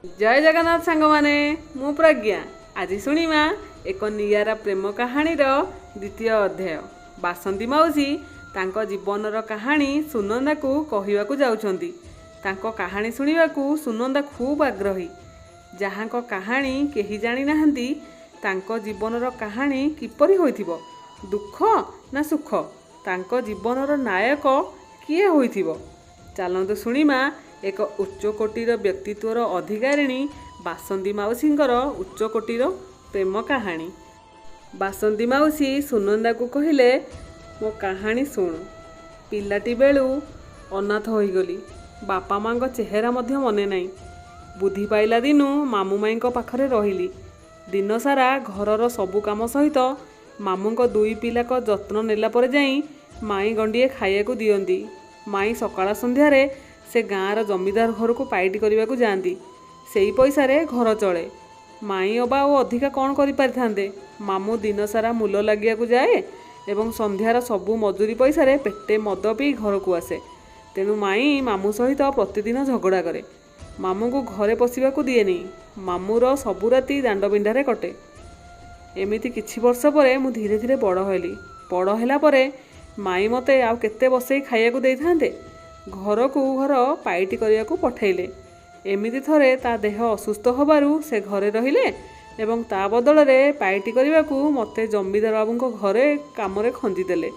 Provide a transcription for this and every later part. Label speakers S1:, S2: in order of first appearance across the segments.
S1: जय जगन्नाथ सांग माने मु प्रज्ञा आज शुणिमा एक नियारा प्रेम कहानीर द्वितीय अध्याय। बासंती माउसी तांको जीवनर कहानी सुनंदा को कहिवाकू जाउछंती। तांको कहानी शुणिबाकू सुनंदा खूब आग्रही। जहाँको कहानी केही जानी नाहंती तांको जीवनर कहानी किपरि होइथिबो, दुख ना सुख, तांको जीवनर नायक किए होइथिबो। चलंतु शुणिमा एक उच्चकोटीर व्यक्तित्वर अधिकारिणी बासंती माउसींकर उच्चकोटीर प्रेम कहानी। बासंती माउसी सुनंदा को कहिले, मो कहानी शुण। पिलाटी बेलू अनाथ होईगली, बापा माँ चेहरा मध्य मने नाई। बुद्धि पाइला दिनु मामू माई पाखरे रहिली। दिन सारा घरर सबु काम सहित मामूंक दुई पिलाक जत्न नेला परे जाई माई गंडिए खाइयाकू दियंती। माई सकाळ संध्यारे से गाँर जमीदार घर को पाइट करने को जाती। से ही पैसा रे घर चले। माई अबा और अधिका कौन करि पारिथांते। मामू दिन सारा मूल लगिया को जाए एवं संध्यार सबू मजूरी पैसा रे पेटे मद पी घर को आसे। तेणु माई मामू सहित प्रतिदिन झगड़ा करे। मामू को घरे पशिबा को दिएनी। मामूर सबु राति दांड बिंधारे कटे। एमिति किछि वर्ष परे मु धीरे धीरे बड़ होइली। बड़ होला परे माई मते आउ केते बसई खाइया को देइथांते। घर को घर पाइट करने को पठेले। एमिति थरे ता देह असुस्थ होबारु से घरे रहिले एवं ता बदल रे पाइट करने को मते जमीदार बाबू घरे काम खंदी देले।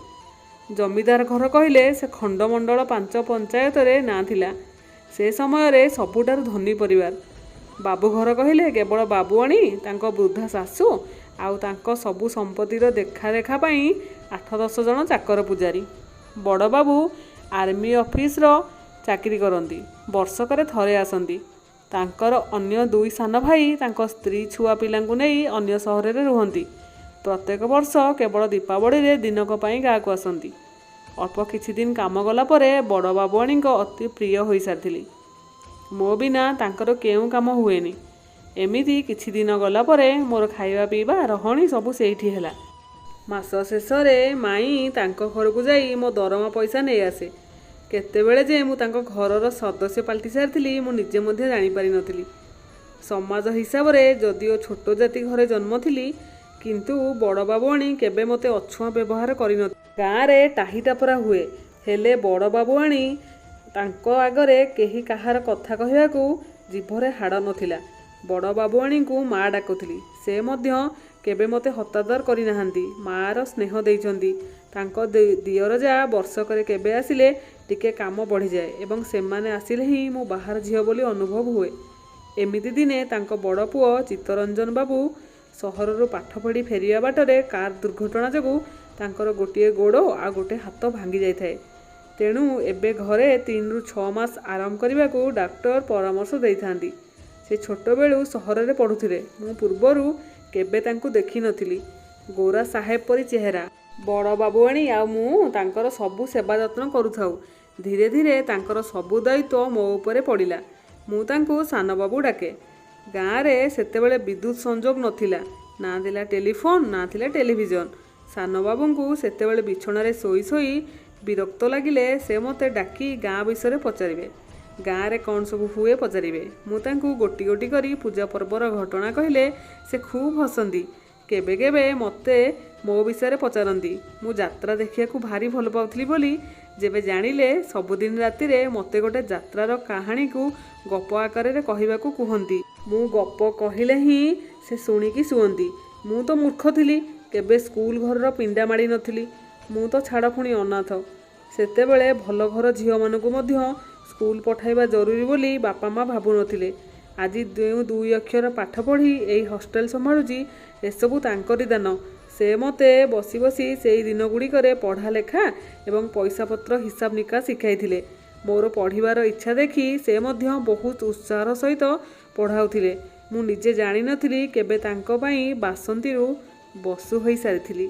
S1: जमीदार घर कहले से खंडमंडल 5 पंचायत रे ना थिला। से समय रे सबुठारु धनी परिवार। बाबू घर कहले केवल बाबुआणी तांको वृद्धा सासू आउ तांको सबु संपत्तिर देखा रेखा पाई 8-10 जन चाकर पुजारी। बड़ बाबू आर्मी ऑफिस रो चाकरी करती। वर्षकरे थरे आसती। तांकर अन्य 2 सान भाई तांको स्त्री छुआ पिलांकु नहीं अन्य सहर रे रुहंती। प्रत्येक वर्ष केवल दीपावली रे दिनक पई गाँ को आसती। अल्प किछि दिन काम गला परे बड़ बाबुआणी अति प्रिय होई सारथिली। मो बिना तांकर केउ काम हुएनी। एमिति किछि दिन गला परे मोर खाइबा पीबा रहणी सबु सेठी हेला। मास शेष रे माई तांको घर को जाई मो दरमा पैसा नहीं आसे। केतेबेले जे मु तांको घरर सदस्य पाल्टी सारिथिली मु निजे मध्ये जानि पारि नथिली। समाज हिसाब रे जदिओ छोट जाति घरे जन्म थिली किंतु बड़ बाबुआणी केबे मते अछुआ व्यवहार करि न। गाँ रे टाही टापरा हुए हेले बड़ बाबुआणी तांको आगरे केही काहार कथा कहिबाकू जीभरे हाड़ नथिला। बड़ बाबुआणी को माँ डाकुथिली। से मध्य केबे मते हतादर करि नाहांती। मार स्नेह देइछंती। तांको दियर जा वर्षकरे केबे आसिले टिके काम बढ़ी जाए एवं सेमाने आसिले ही मो बाहर झियो बोली अनुभव हुए। एमिति दिने तांको बड़ पुओ चित्तरंजन बाबू सहररु पाठ पढ़ी फेरिया बाटरे कार दुर्घटना जोगु तांकर गोटे गोड़ आ गोटे हाथ भांगी जाइथाए। तेणु एबे घरे 3-6 मास आराम करने डाक्टर परामर्श देइथांती। से छोट बेलू सहर रे पढ़ुथिले। मु पूर्वरु केबे तांकु देखि नथिली। गोरा साहेब परी चेहरा। बड़ बाबुआणी आ मु तांकर सबु सेवा जत्न करुथाउ। धीरे धीरे तांकर सबु दायित्व मो उपरे पड़िला। मु तांकु सान बाबू डाके। गाँ रे सेतेबेले विद्युत संजोग नथिला। ना थिला टेलीफोन ना थिला टेलीविजन। सान बाबूंकु सेतेबेले बिछणारे सोई सोई विरक्त लागिले से मते डाकी गाँ विषय पचारिबे। गाँ रे कौन सब हुए पचारिबे। मु तांकु गोटी गोटी करी पूजा पर्वर घटना कहले से खूब हसंती। केबे केबे मते मो विषय पचारती। मु यात्रा देखिया को भारी भल पाउथली बोली जेबे जानिले सबुदिन राति रे मते गोटे यात्रार कहानी को गप आकार रे कहिबाकू कुहंती। मु गप कहिले ही से सुनिकी सुअंती। मु तो मूर्ख थिली। केबे स्कूल घरर पिंडा माड़ी नथिली। मु तो छाड़ पुणी अनाथ। सेतेबेले भल घर झियो मानकु मध्य स्कूल पठाइबा जरूरी बोली बापा माँ भाबु नथिले। आज 2 अक्षर पाठ पढ़ी एई हॉस्टेल संभाळुची एसबू तांकरी दान। से मते बसी बसी से दिन गुड़िकरे पढ़ा लेखा एवं पैसा पत्र हिसाब निकास शिखाइथिले। मोर पढ़िबार इच्छा देखी से मध्य बहुत उत्साहर सहित पढ़ाउथिले। मु निजे जानि नथिली केबे तांको पई बासंतीरु बसु होई सारिथिली।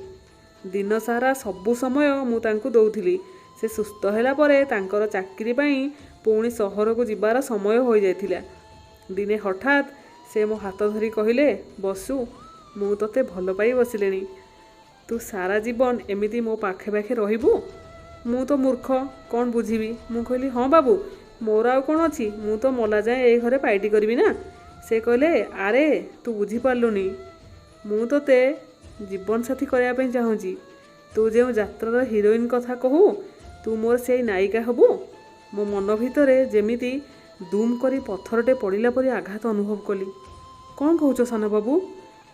S1: दिन सारा सबु समय मु तांकु दउथिली। से सुस्थ होला परे तांकर चाकरी पई पुणी सहर को जिबार समय हो जाइथिला। दिने हठात से मो हाथ धरी कहिले, बसु मु तते भल पाई बसिलेनी। तू सारा जीवन एमिति मो पाखे पाखे रहिबू। मु तो मूर्ख कौन बुझीबी। मु कहली हाँ बाबू मोर आउ कौन अच्छी। मु तो मला जाए ए घरे पाइटी करबी ना। ସେ କହିଲେ, ଆରେ ତୁ ବୁଝିପାରିଲୁନି, ମୁଁ ତୋତେ ଜୀବନସାଥୀ କରିବା ପାଇଁ ଚାହୁଁଛି। ତୁ ଯେଉଁ ଯାତ୍ରାର ହିରୋଇନ୍ କଥା କହୁ, ତୁ ମୋର ସେଇ ନାୟିକା ହେବୁ। ମୋ ମନ ଭିତରେ ଯେମିତି ଦୁମ୍ କରି ପଥରଟେ ପଡ଼ିଲା ପରି ଆଘାତ ଅନୁଭବ କଲି। କ'ଣ କହୁଛ ସାନ ବାବୁ?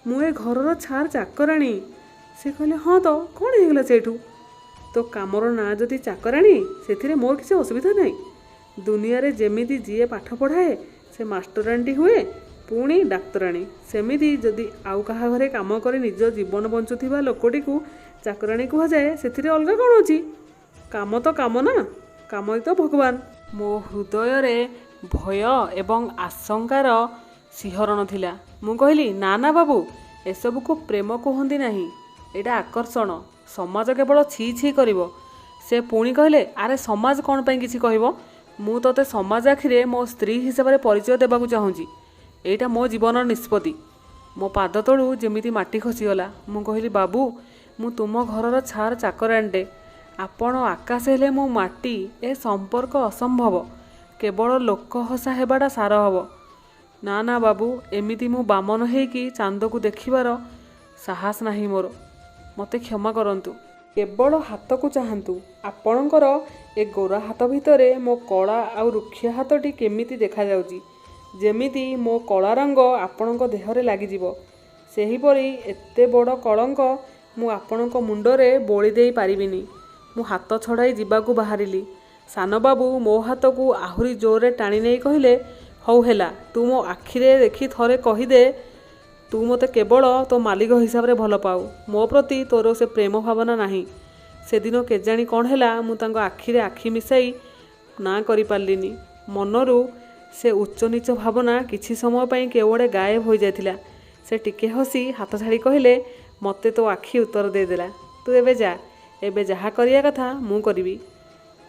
S1: ମୁଁ ଏ ଘରର ଛାର ଚାକରାଣୀ। ସେ କହିଲେ, ହଁ ତ କ'ଣ ହେଇଗଲା ସେଇଠୁ? ତୋ କାମର ନାଁ ଯଦି ଚାକରାଣୀ, ସେଥିରେ ମୋର କିଛି ଅସୁବିଧା ନାହିଁ। ଦୁନିଆରେ ଯେମିତି ଯିଏ ପାଠ ପଢ଼ାଏ ସେ ମାଷ୍ଟରାଣୀଟି ହୁଏ, ପୁଣି ଡାକ୍ତରାଣୀ, ସେମିତି ଯଦି ଆଉ କାହା ଘରେ କାମ କରି ନିଜ ଜୀବନ ବଞ୍ଚୁଥିବା ଲୋକଟିକୁ ଚାକରାଣୀ କୁହାଯାଏ, ସେଥିରେ ଅଲଗା କ'ଣ ଅଛି? କାମ ତ କାମ ନା, କାମଇ ତ ଭଗବାନ। ମୋ ହୃଦୟରେ ଭୟ ଏବଂ ଆଶଙ୍କାର ଶିହରଣ ଥିଲା। ମୁଁ କହିଲି, ନା ନା ବାବୁ, ଏସବୁକୁ ପ୍ରେମ କୁହନ୍ତି ନାହିଁ, ଏଇଟା ଆକର୍ଷଣ। ସମାଜ କେବଳ ଛି ଛି କରିବ। ସେ ପୁଣି କହିଲେ, ଆରେ ସମାଜ କ'ଣ ପାଇଁ କିଛି କହିବ? ମୁଁ ତୋତେ ସମାଜ ଆଖିରେ ମୋ ସ୍ତ୍ରୀ ହିସାବରେ ପରିଚୟ ଦେବାକୁ ଚାହୁଁଛି। ଏଇଟା ମୋ ଜୀବନର ନିଷ୍ପତ୍ତି। ମୋ ପାଦ ତଳୁ ଯେମିତି ମାଟି ଖସିଗଲା। ମୁଁ କହିଲି, ବାବୁ, ମୁଁ ତୁମ ଘରର ଛାର ଚାକରାଣୀଟେ। ଆପଣ ଆକାଶ ହେଲେ ମୁଁ ମାଟି। ଏ ସମ୍ପର୍କ ଅସମ୍ଭବ। କେବଳ ଲୋକ ହସା ହେବାଟା ସାର ହେବ। ନା ନା ବାବୁ, ଏମିତି ମୁଁ ବାମନ ହେଇକି ଚାନ୍ଦକୁ ଦେଖିବାର ସାହସ ନାହିଁ ମୋର। ମୋତେ କ୍ଷମା କରନ୍ତୁ। କେବଳ ହାତକୁ ଚାହାନ୍ତୁ। ଆପଣଙ୍କର ଏ ଗୋରା ହାତ ଭିତରେ ମୋ କଳା ଆଉ ରୁକ୍ଷ ହାତଟି କେମିତି ଦେଖାଯାଉଛି। ଯେମିତି ମୋ କଳା ରଙ୍ଗ ଆପଣଙ୍କ ଦେହରେ ଲାଗିଯିବ। ସେହିପରି ଏତେ ବଡ଼ କଳଙ୍କ ମୁଁ ଆପଣଙ୍କ ମୁଣ୍ଡରେ ବୋଳି ଦେଇ ପାରିବିନି। ମୁଁ ହାତ ଛଡ଼ାଇ ଯିବାକୁ ବାହାରିଲି। ସାନବାବୁ ମୋ ହାତକୁ ଆହୁରି ଜୋରରେ ଟାଣି ନେଇ କହିଲେ, ହଉ ହେଲା, ତୁ ମୋ ଆଖିରେ ଦେଖି ଥରେ କହିଦେ, ତୁ ମୋତେ କେବଳ ତୋ ମାଲିକ ହିସାବରେ ଭଲ ପାଉ। ମୋ ପ୍ରତି ତୋର ସେ ପ୍ରେମ ଭାବନା ନାହିଁ। ସେଦିନ କେଜାଣି କ'ଣ ହେଲା, ମୁଁ ତାଙ୍କ ଆଖିରେ ଆଖି ମିଶାଇ ନା କରିପାରିଲିନି। ମନରୁ ସେ ଉଚ୍ଚ ନୀଚ ଭାବନା କିଛି ସମୟ ପାଇଁ କେଉଁଆଡ଼େ ଗାୟବ ହୋଇଯାଇଥିଲା। ସେ ଟିକେ ହସି ହାତ ଛାଡ଼ି କହିଲେ, ମୋତେ ତୋ ଆଖି ଉତ୍ତର ଦେଇଦେଲା। ତୁ ଏବେ ଯା, ଏବେ ଯାହା କରିବା କଥା ମୁଁ କରିବି।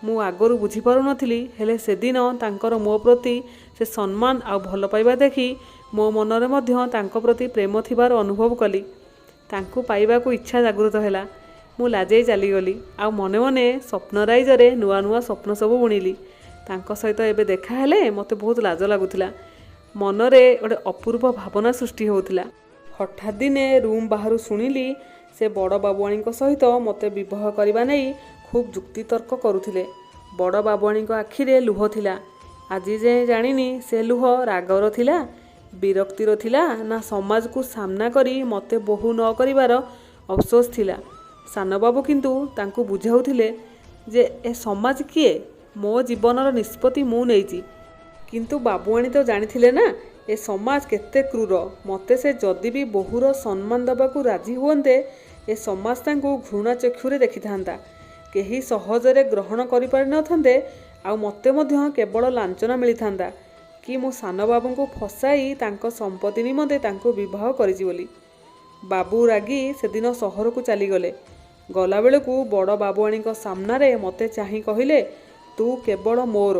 S1: ମୁଁ ଆଗରୁ ବୁଝିପାରୁନଥିଲି, ହେଲେ ସେଦିନ ତାଙ୍କର ମୋ ପ୍ରତି ସେ ସମ୍ମାନ ଆଉ ଭଲ ପାଇବା ଦେଖି ମୋ ମନରେ ମଧ୍ୟ ତାଙ୍କ ପ୍ରତି ପ୍ରେମ ଥିବାର ଅନୁଭବ କଲି। ତାଙ୍କୁ ପାଇବାକୁ ଇଚ୍ଛା ଜାଗୃତ ହେଲା। ମୁଁ ଲାଜେଇ ଚାଲିଗଲି, ଆଉ ମନେ ମନେ ସ୍ୱପ୍ନରାଇଜରେ ନୂଆ ନୂଆ ସ୍ୱପ୍ନ ସବୁ ବୁଣିଲି। ତାଙ୍କ ସହିତ ଏବେ ଦେଖା ହେଲେ ମୋତେ ବହୁତ ଲାଜ ଲାଗୁଥିଲା। ମନରେ ଗୋଟେ ଅପୂର୍ବ ଭାବନା ସୃଷ୍ଟି ହେଉଥିଲା। ହଠାତ୍ ଦିନେ ରୁମ୍ ବାହାରୁ ଶୁଣିଲି, ସେ ବଡ଼ ବାବୁଆଣୀଙ୍କ ସହିତ ମୋତେ ବିବାହ କରିବା ନେଇ ଖୁବ୍ ଯୁକ୍ତିତର୍କ କରୁଥିଲେ। ବଡ଼ ବାବୁଆଣୀଙ୍କ ଆଖିରେ ଲୁହ ଥିଲା। ଆଜି ଯାଏଁ ଜାଣିନି ସେ ଲୁହ ରାଗର ଥିଲା, ବିରକ୍ତିର ଥିଲା, ନା ସମାଜକୁ ସାମ୍ନା କରି ମୋତେ ବୋହୂ ନ କରିବାର ଅଫସୋସ ଥିଲା। ସାନବାବୁ କିନ୍ତୁ ତାଙ୍କୁ ବୁଝାଉଥିଲେ ଯେ ଏ ସମାଜ କିଏ? ମୋ ଜୀବନର ନିଷ୍ପତ୍ତି ମୁଁ ନେଇଛି। କିନ୍ତୁ ବାବୁଆଣୀ ତ ଜାଣିଥିଲେ ନା, ଏ ସମାଜ କେତେ କ୍ରୂର। ମୋତେ ସେ ଯଦି ବି ବୋହୂର ସମ୍ମାନ ଦେବାକୁ ରାଜି ହୁଅନ୍ତେ, ଏ ସମାଜ ତାଙ୍କୁ ଘୃଣା ଚକ୍ଷୁରେ ଦେଖିଥାନ୍ତା। କେହି ସହଜରେ ଗ୍ରହଣ କରିପାରିନଥାନ୍ତେ, ଆଉ ମୋତେ ମଧ୍ୟ କେବଳ ଲାଞ୍ଚନା ମିଳିଥାନ୍ତା କି ମୁଁ ସାନବାବୁଙ୍କୁ ଫସାଇ ତାଙ୍କ ସମ୍ପତ୍ତି ନିମନ୍ତେ ତାଙ୍କୁ ବିବାହ କରିଛି ବୋଲି। ବାବୁ ରାଗି ସେଦିନ ସହରକୁ ଚାଲିଗଲେ। ଗଲାବେଳକୁ ବଡ଼ ବାବୁଆଣୀଙ୍କ ସାମ୍ନାରେ ମୋତେ ଚାହିଁ କହିଲେ, ତୁ କେବଳ ମୋର।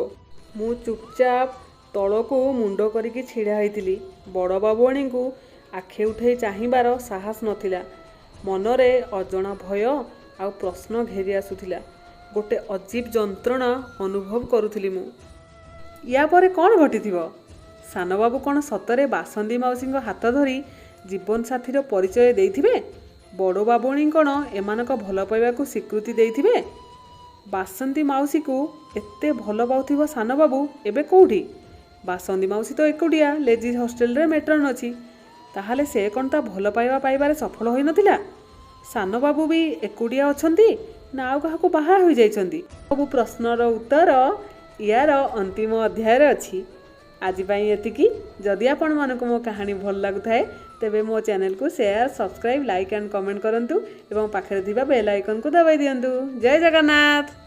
S1: ମୁଁ ଚୁପଚାପ ତଳକୁ ମୁଣ୍ଡ କରିକି ଛିଡ଼ା ହୋଇଥିଲି। ବଡ଼ ବାବୁଆଣୀଙ୍କୁ ଆଖି ଉଠାଇ ଚାହିଁବାର ସାହସ ନଥିଲା। ମନରେ ଅଜଣା ଭୟ ଆଉ ପ୍ରଶ୍ନ ଘେରି ଆସୁଥିଲା। ଗୋଟେ ଅଜୀବ ଯନ୍ତ୍ରଣା ଅନୁଭବ କରୁଥିଲି ମୁଁ। ୟା ପରେ କ'ଣ ଘଟିଥିବ? ସାନବାବୁ କ'ଣ ସତରେ ବାସନ୍ତୀ ମାଉସୀଙ୍କ ହାତ ଧରି ଜୀବନସାଥୀର ପରିଚୟ ଦେଇଥିବେ? ବଡ଼ ବାବୁଣୀ କ'ଣ ଏମାନଙ୍କ ଭଲ ପାଇବାକୁ ସ୍ୱୀକୃତି ଦେଇଥିବେ? ବାସନ୍ତୀ ମାଉସୀକୁ ଏତେ ଭଲ ପାଉଥିବା ସାନବାବୁ ଏବେ କେଉଁଠି? ବାସନ୍ତୀ ମାଉସୀ ତ ଏକୁଟିଆ ଲେଡିଜ୍ ହଷ୍ଟେଲରେ ମେଟ୍ରନ୍ ଅଛି। ତାହେଲେ ସେ କ'ଣ ତା ଭଲ ପାଇବା ପାଇବାରେ ସଫଳ ହୋଇନଥିଲା? ସାନବାବୁ ବି ଏକୁଟିଆ ଅଛନ୍ତି ନା ଆଉ କାହାକୁ ବାହା ହୋଇଯାଇଛନ୍ତି? ସବୁ ପ୍ରଶ୍ନର ଉତ୍ତର ୟାର ଅନ୍ତିମ ଅଧ୍ୟାୟରେ ଅଛି। ଆଜି ପାଇଁ ଏତିକି। ଯଦି ଆପଣମାନଙ୍କୁ ମୋ କାହାଣୀ ଭଲ ଲାଗୁଥାଏ, ତେବେ ମୋ ଚ୍ୟାନେଲକୁ share, subscribe, like and comment କରନ୍ତୁ ଏବଂ ପାଖରେ ଥିବା ବେଲ୍ ଆଇକନ୍କୁ ଦବାଇ ଦିଅନ୍ତୁ। ଜୟ ଜଗନ୍ନାଥ।